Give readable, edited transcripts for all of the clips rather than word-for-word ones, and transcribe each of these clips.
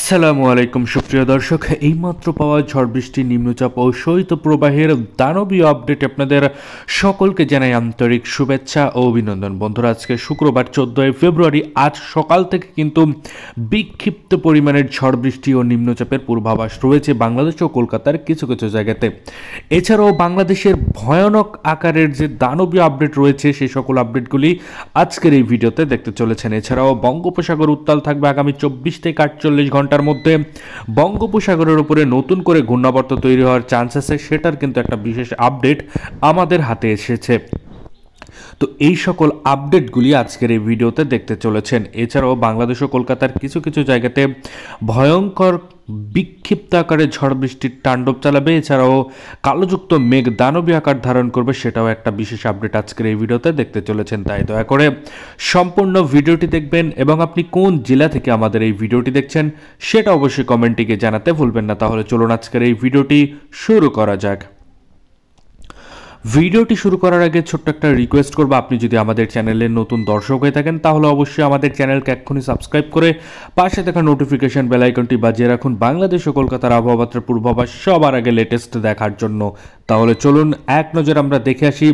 আসসালামু আলাইকুম সুপ্রিয় দর্শক, এইমাত্র পাওয়া ঝড় বৃষ্টি নিম্নচাপ ও শৈত্য প্রবাহের দানবীয় আপডেট আপনাদের সকলকে জানাই আন্তরিক শুভেচ্ছা ও অভিনন্দন। বন্ধুরা, আজকে শুক্রবার 14 ফেব্রুয়ারি, আজ সকাল থেকে কিন্তু বিক্ষিপ্ত পরিমাণের ঝড় বৃষ্টি ও নিম্নচাপের পূর্বাভাস রয়েছে বাংলাদেশ ও কলকাতার কিছু কিছু জায়গাতে। এছাড়াও বাংলাদেশের ভয়ানক আকারের যে দানবীয় আপডেট রয়েছে সেই সকল আপডেটগুলি আজকের এই ভিডিওতে দেখতে চলেছেন। এছাড়াও বঙ্গোপসাগর উত্তাল থাকবে আগামী 24 থেকে 48 ঘন্টার মধ্যে। বঙ্গোপসাগরের উপরে নতুন করে ঘূর্ণাবর্ত তৈরি হওয়ার চান্স আছে, সেটার কিন্তু একটা বিশেষ আপডেট আমাদের হাতে এসেছে। তো এই সকল আপডেটগুলি আজকের এই ভিডিওতে দেখতে চলেছেন। এছাড়াও বাংলাদেশ ও কলকাতার কিছু কিছু জায়গাতে ভয়ঙ্কর বিক্ষিপ্ত আকারে ঝড় বৃষ্টির তাণ্ডব চালাবে। এছাড়াও কালোযুক্ত মেঘ দানবী আকার ধারণ করবে, সেটাও একটা বিশেষ আপডেট আজকের এই ভিডিওতে দেখতে চলেছেন। তাই দয়া করে সম্পূর্ণ ভিডিওটি দেখবেন এবং আপনি কোন জেলা থেকে আমাদের এই ভিডিওটি দেখছেন সেটা অবশ্যই কমেন্টে জানাতে ভুলবেন না। তাহলে চলুন আজকের এই ভিডিওটি শুরু করা যাক। ভিডিওটি শুরু করার আগে ছোট্ট একটা রিকোয়েস্ট করবো, আপনি যদি আমাদের চ্যানেলের নতুন দর্শক হয়ে থাকেন তাহলে অবশ্যই আমাদের চ্যানেলকে এক্ষুনি সাবস্ক্রাইব করে পাশে থাকা নোটিফিকেশন বেল আইকনটি বাজিয়ে রাখুন বাংলাদেশ ও কলকাতার আবহাওয়ার পূর্বাভাস সবার আগে লেটেস্ট দেখার জন্য। তাহলে চলুন এক নজর আমরা দেখে আসি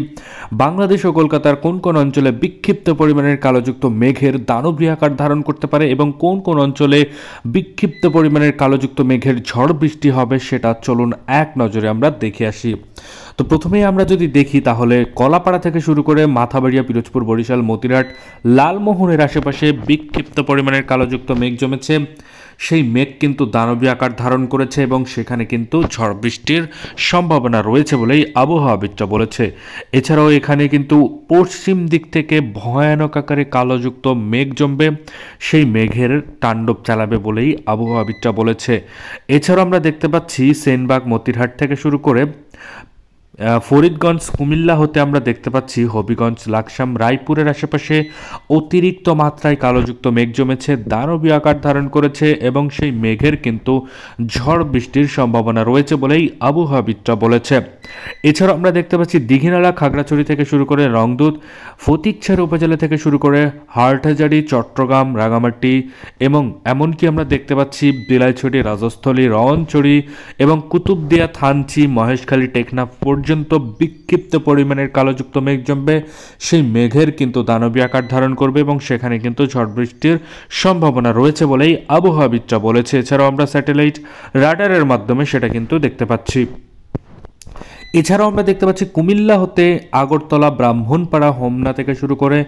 বাংলাদেশ ও কলকাতার কোন কোন অঞ্চলে বিক্ষিপ্ত পরিমাণের কালোযুক্ত মেঘের দানবী আকার ধারণ করতে পারে এবং কোন কোন অঞ্চলে বিক্ষিপ্ত পরিমাণের কালোযুক্ত মেঘের ঝড় বৃষ্টি হবে, সেটা চলুন এক নজরে আমরা দেখে আসি। তো প্রথমেই আমরা যদি দেখি তাহলে কলাপাড়া থেকে শুরু করে মাথাবাড়িয়া, পিরোজপুর, বরিশাল, মতিরাট, লালমোহনের আশেপাশে বিক্ষিপ্ত পরিমাণের কালোযুক্ত মেঘ জমেছে। সেই মেঘ কিন্তু দানবী আকার ধারণ করেছে এবং সেখানে কিন্তু ঝড় বৃষ্টির সম্ভাবনা রয়েছে বলেই আবহাওয়াবিদরা বলেছে। এছাড়াও এখানে কিন্তু পশ্চিম দিক থেকে ভয়ানক আকারে কালোযুক্ত মেঘ জমবে, সেই মেঘের তাণ্ডব চালাবে বলেই আবহাওয়াবিদরা বলেছে। এছাড়াও আমরা দেখতে পাচ্ছি সেনবাগ, মতিরহাট থেকে শুরু করে ফরিদগঞ্জ, কুমিল্লা হতে আমরা দেখতে পাচ্ছি হবিগঞ্জ, লাকসাম, রায়পুরের আশেপাশে অতিরিক্ত মাত্রায় কালোযুক্ত মেঘ জমেছে, দানবী আকার ধারণ করেছে এবং সেই মেঘের কিন্তু ঝড় বৃষ্টির সম্ভাবনা রয়েছে বলেই আবহাওয়াবিদরা বলেছে। এছাড়াও আমরা দেখতে পাচ্ছি দীঘিনালা, খাগড়াছড়ি থেকে শুরু করে রংদুত, ফটিকছড়ি উপজেলা থেকে শুরু করে হাটহাজারী, চট্টগ্রাম, রাঙামাটি এবং এমনকি আমরা দেখতে পাচ্ছি বিলাইছড়ি, রাজস্থলী, রওয়ানছড়ি এবং কুতুবদিয়া, থানচি, মহেশখালী, টেকনাফ পর্যন্ত বিক্ষিপ্ত পরিমাণের কালোযুক্ত মেঘ জমবে। সেই মেঘের কিন্তু দানবী আকার ধারণ করবে এবং সেখানে কিন্তু ঝড় বৃষ্টির সম্ভাবনা রয়েছে বলেই আবহাওয়াবিদরা বলেছে। এছাড়াও আমরা স্যাটেলাইট রাডারের মাধ্যমে সেটা কিন্তু দেখতে পাচ্ছি। এছাড়াও আমরা দেখতে পাচ্ছি কুমিল্লা হতে আগরতলা, ব্রাহ্মণপাড়া, হোমনা থেকে শুরু করে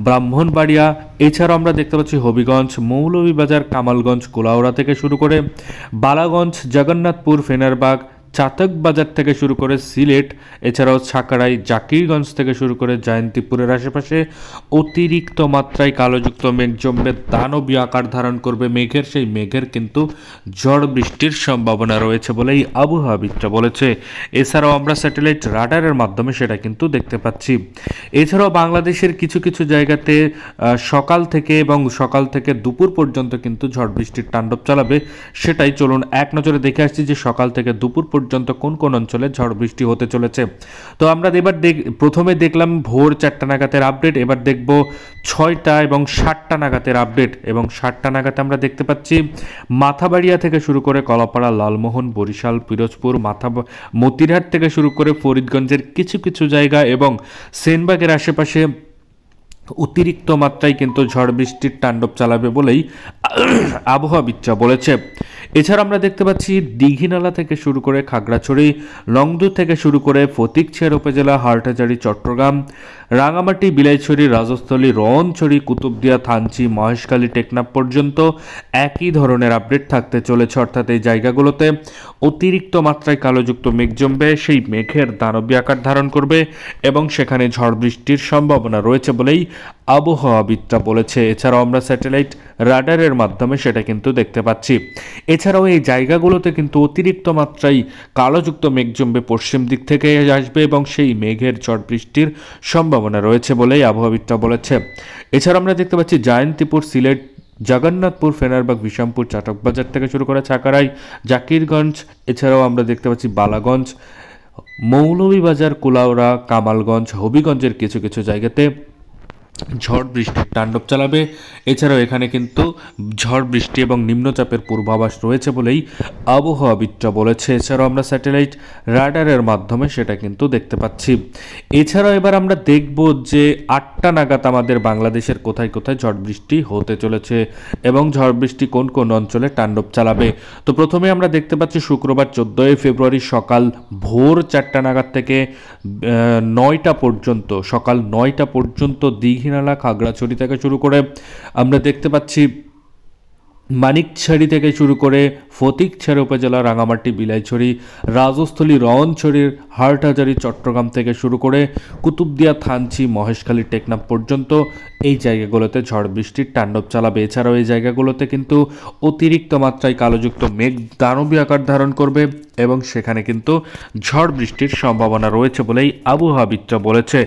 ব্রাহ্মণবাড়িয়া, এছাড়াও আমরা দেখতে পাচ্ছি হবিগঞ্জ, মৌলভীবাজার, কামালগঞ্জ, কুলাউড়া থেকে শুরু করে বালাগঞ্জ, জগন্নাথপুর, ফেনারবাগ, চাতক বাজার থেকে শুরু করে সিলেট, এছাড়াও ছাকড়াই, জাকিরগঞ্জ থেকে শুরু করে জয়ন্তীপুরের আশেপাশে অতিরিক্ত মাত্রায় কালোযুক্ত মেঘ জমবে, দানবী আকার ধারণ করবে মেঘের, সেই মেঘের কিন্তু ঝড় বৃষ্টির সম্ভাবনা রয়েছে বলেই আবহাওয়াবিদরা বলেছে। এছাড়াও আমরা স্যাটেলাইট রাডারের মাধ্যমে সেটা কিন্তু দেখতে পাচ্ছি। এছাড়াও বাংলাদেশের কিছু কিছু জায়গাতে সকাল থেকে দুপুর পর্যন্ত কিন্তু ঝড় বৃষ্টির তাণ্ডব চালাবে, সেটাই চলুন এক নজরে দেখে আসছি যে সকাল থেকে দুপুর পর্যন্ত কোন কোন অঞ্চলে ঝড় বৃষ্টি হতে চলেছে। তো আমরা এবার প্রথমে দেখলাম ভোর 4টা নাগাদের আপডেট, এবার দেখব 6টা এবং 7টা নাগাদের আপডেট। এবং 7টা নাগাদে আমরা দেখতে পাচ্ছি মাথাবাড়িয়া থেকে শুরু করে কলাপাড়া, লালমোহন, বরিশাল, পিরোজপুর, মতিরহাট থেকে শুরু করে ফরিদগঞ্জের কিছু কিছু জায়গা এবং সেনবাগের আশেপাশে অতিরিক্ত মাত্রায় কিন্তু ঝড় বৃষ্টির তাণ্ডব চালাবে বলেই আবহাওয়াবিদরা বলেছে। এছাড়া আমরা দেখতে পাচ্ছি দীঘিনালা থেকে শুরু করে খাগড়াছড়ি, রংদুত থেকে শুরু করে ফটিকছড়ি উপজেলা, হাটহাজারী, চট্টগ্রাম, রাঙামাটি, বিলাইছড়ি, রাজস্থলী, রওয়ানছড়ি, কুতুবদিয়া, থানচি, মহেশখালী, টেকনাফ পর্যন্ত একই ধরনের আপডেট থাকতে চলেছে। অর্থাৎ এই জায়গাগুলোতে অতিরিক্ত মাত্রায় কালোযুক্ত মেঘ জমবে, সেই মেঘের দানবী আকার ধারণ করবে এবং সেখানে ঝড় বৃষ্টির সম্ভাবনা রয়েছে বলেই আবহাওয়াবিদরা বলেছে। এছাড়াও আমরা স্যাটেলাইট রাডারের মাধ্যমে সেটা কিন্তু দেখতে পাচ্ছি। এছাড়াও এই জায়গাগুলোতে কিন্তু অতিরিক্ত মাত্রায় কালোযুক্ত মেঘ জমবে, পশ্চিম দিক থেকে আসবে এবং সেই মেঘের ঝড় বৃষ্টির সম্ভাবনা রয়েছে বলেই আবহাওয়াবিদরা বলেছে। এছাড়া আমরা দেখতে পাচ্ছি জয়ন্তীপুর, সিলেট, জগন্নাথপুর, ফেনারবাগ, বিশামপুর, চাটকবাজার থেকে শুরু করে ছাকড়াই, জাকিরগঞ্জ, এছাড়াও আমরা দেখতে পাচ্ছি বালাগঞ্জ, মৌলভীবাজার, কুলাউড়া, কামালগঞ্জ, হবিগঞ্জের কিছু কিছু জায়গাতে ঝড় বৃষ্টির তাণ্ডব চালাবে। এছাড়াও এখানে কিন্তু ঝড় বৃষ্টি এবং নিম্নচাপের পূর্বাভাস রয়েছে বলেই আবহাওয়াবিদরা বলেছে। এছাড়াও আমরা স্যাটেলাইট রাডারের মাধ্যমে সেটা কিন্তু দেখতে পাচ্ছি। এছাড়াও এবার আমরা দেখব যে 8টা নাগাদ আমাদের বাংলাদেশের কোথায় কোথায় ঝড় বৃষ্টি হতে চলেছে এবং ঝড় বৃষ্টি কোন কোন অঞ্চলে তাণ্ডব চালাবে। তো প্রথমে আমরা দেখতে পাচ্ছি শুক্রবার 14 ফেব্রুয়ারি সকাল ভোর 4টা নাগাদ থেকে 9টা পর্যন্ত, সকাল 9টা পর্যন্ত দীঘিনালা খাগড়াছড়ি থেকে শুরু করে আমরা দেখতে পাচ্ছি মানিকছড়ি থেকে শুরু করে ফটিকছড়ি উপজেলা রাঙামাটি বিলাইছড়ি রাজস্থলী রওয়ানছড়ির হাটহাজারী চট্টগ্রাম থেকে শুরু করে কুতুবদিয়া থানচি মহেশখালী টেকনাফ পর্যন্ত এই জায়গাগুলোতে ঝড় বৃষ্টির তাণ্ডব চালাবে। এছাড়াও এই জায়গাগুলোতে কিন্তু অতিরিক্ত মাত্রায় কালোযুক্ত মেঘ দানবী আকার ধারণ করবে এবং সেখানে কিন্তু ঝড় বৃষ্টির সম্ভাবনা রয়েছে বলেই আবহাওয়াবিদরা বলেছে।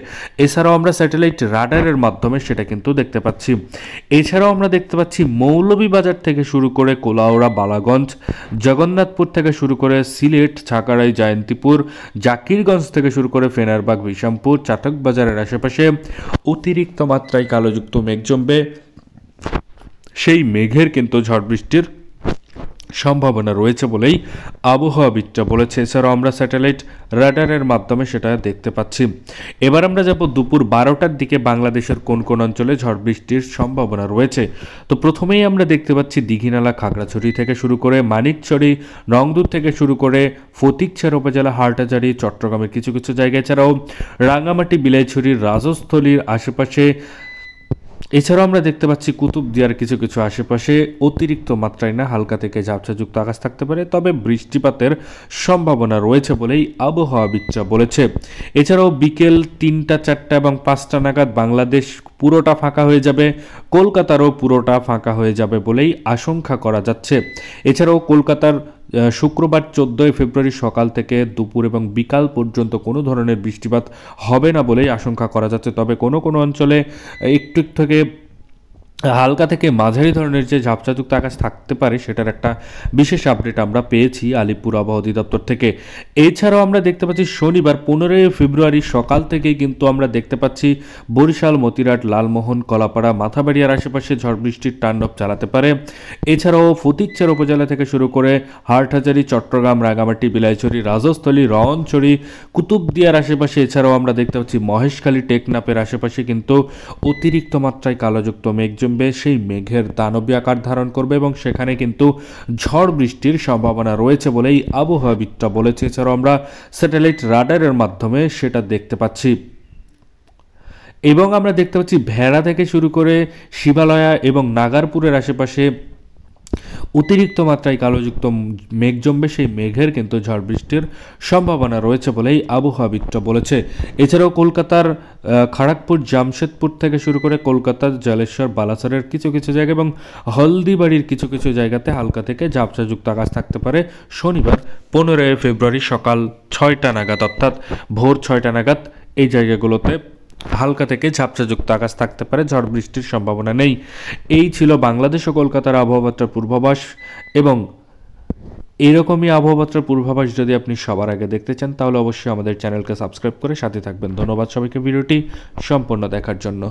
এছাড়াও আমরা স্যাটেলাইট রাডারের মাধ্যমে সেটা কিন্তু দেখতে পাচ্ছি। এছাড়াও আমরা দেখতে পাচ্ছি মৌলভীবাজার থেকে শুরু করে কোলাউড়া বালাগঞ্জ, জগন্নাথপুর থেকে শুরু করে সিলেট ছাকারাই জয়ন্তীপুর, জাকিরগঞ্জ থেকে শুরু করে ফেনারবাগ বিষামপুর চাতকবাজারের আশেপাশে অতিরিক্ত মাত্রায় কালোযুক্ত মেঘ জমবে। সেই মেঘের কিন্তু ঝড় বৃষ্টির সম্ভাবনা রয়েছে বলেই আবহাওয়াবিদরা বলেছে। এছাড়াও আমরা স্যাটেলাইট রাডারের মাধ্যমে সেটা দেখতে পাচ্ছি। এবার আমরা যাব দুপুর 12টার দিকে বাংলাদেশের কোন কোন অঞ্চলে ঝড় বৃষ্টির সম্ভাবনা রয়েছে। তো প্রথমেই আমরা দেখতে পাচ্ছি দীঘিনালা খাগড়াছড়ি থেকে শুরু করে মানিকছড়ি রংদুর থেকে শুরু করে ফটিকছড়ি উপজেলা হাটহাজারী চট্টগ্রামের কিছু কিছু জায়গায়, এছাড়াও রাঙামাটি বিলাইছড়ির রাজস্থলীর আশেপাশে, এছাড়াও আমরা দেখতে পাচ্ছি কুতুবদিয়ার কিছু কিছু আশেপাশে অতিরিক্ত মাত্রায় না হালকা থেকে ঝাপসাযুক্ত আকাশ থাকতে পারে, তবে বৃষ্টিপাতের সম্ভাবনা রয়েছে বলেই আবহাওয়াবিদরা বলেছে। এছাড়াও বিকেল 3টা 4টা এবং 5টা নাগাদ বাংলাদেশ পুরোটা ফাঁকা হয়ে যাবে, কলকাতারও পুরোটা ফাঁকা হয়ে যাবে বলেই আশঙ্কা করা যাচ্ছে। এছাড়াও কলকাতার শুক্রবার 14 ফেব্রুয়ারি সকাল থেকে দুপুর এবং বিকাল পর্যন্ত কোনো ধরনের বৃষ্টিপাত হবে না বলেই আশঙ্কা করা যাচ্ছে, তবে কোনো কোনো অঞ্চলে একটু থেকে হালকা থেকে মাঝারি ধরনের যে ঝাপসাযুক্ত আকাশ থাকতে পারে সেটার একটা বিশেষ আপডেট আমরা পেয়েছি আলিপুর আবহাওয়া অধিদপ্তর থেকে। এছাড়াও আমরা দেখতে পাচ্ছি শনিবার 15 ফেব্রুয়ারি সকাল থেকেই কিন্তু আমরা দেখতে পাচ্ছি বরিশাল মতিরাট লালমোহন কলাপাড়া মাথাবাড়িয়ার আশেপাশে ঝড় বৃষ্টির তাণ্ডব চালাতে পারে। এছাড়াও ফটিকছড়ি উপজেলা থেকে শুরু করে হাটহাজারী চট্টগ্রাম রাঙামাটি বিলাইছড়ি রাজস্থলী রওয়ানছড়ি কুতুবদিয়ার আশেপাশে, এছাড়াও আমরা দেখতে পাচ্ছি মহেশখালী টেকনাফের আশেপাশে কিন্তু অতিরিক্ত মাত্রায় কালোযুক্ত মেঘ সেই মেঘের দানবী আকার ধারণ করবে এবং সেখানে কিন্তু ঝড় বৃষ্টির সম্ভাবনা রয়েছে বলেই আবহাওয়াবিদরা বলেছে। এছাড়াও আমরা স্যাটেলাইট রাডারের মাধ্যমে সেটা দেখতে পাচ্ছি এবং আমরা দেখতে পাচ্ছি ভেড়া থেকে শুরু করে শিবালয়া এবং নাগারপুরের আশেপাশে অতিরিক্ত মাত্রায় কালোযুক্ত মেঘ জমবে, সেই মেঘের কিন্তু ঝড় বৃষ্টির সম্ভাবনা রয়েছে বলেই আবহাওয়াবিদরা বলেছে। এছাড়াও কলকাতার খড়গপুর জামশেদপুর থেকে শুরু করে কলকাতার জলেশ্বর বালাসরের কিছু কিছু জায়গা এবং হলদিবাড়ির কিছু কিছু জায়গাতে হালকা থেকে ঝাপসাযুক্ত আকাশ থাকতে পারে শনিবার 15 ফেব্রুয়ারি সকাল 6টা নাগাদ, অর্থাৎ ভোর 6টা নাগাদ এই জায়গাগুলোতে হালকা থেকে ঝাপসাযুক্ত আকাশ থাকতে পারে, ঝড় বৃষ্টির সম্ভাবনা নেই। এই ছিল বাংলাদেশ ও কলকাতার আবহাওয়ার পূর্বাভাস এবং এরকমই আবহাওয়ার পূর্বাভাস যদি আপনি সবার আগে দেখতে চান তাহলে অবশ্যই আমাদের চ্যানেলকে সাবস্ক্রাইব করে সাথে থাকবেন। ধন্যবাদ সবাইকে ভিডিওটি সম্পূর্ণ দেখার জন্য।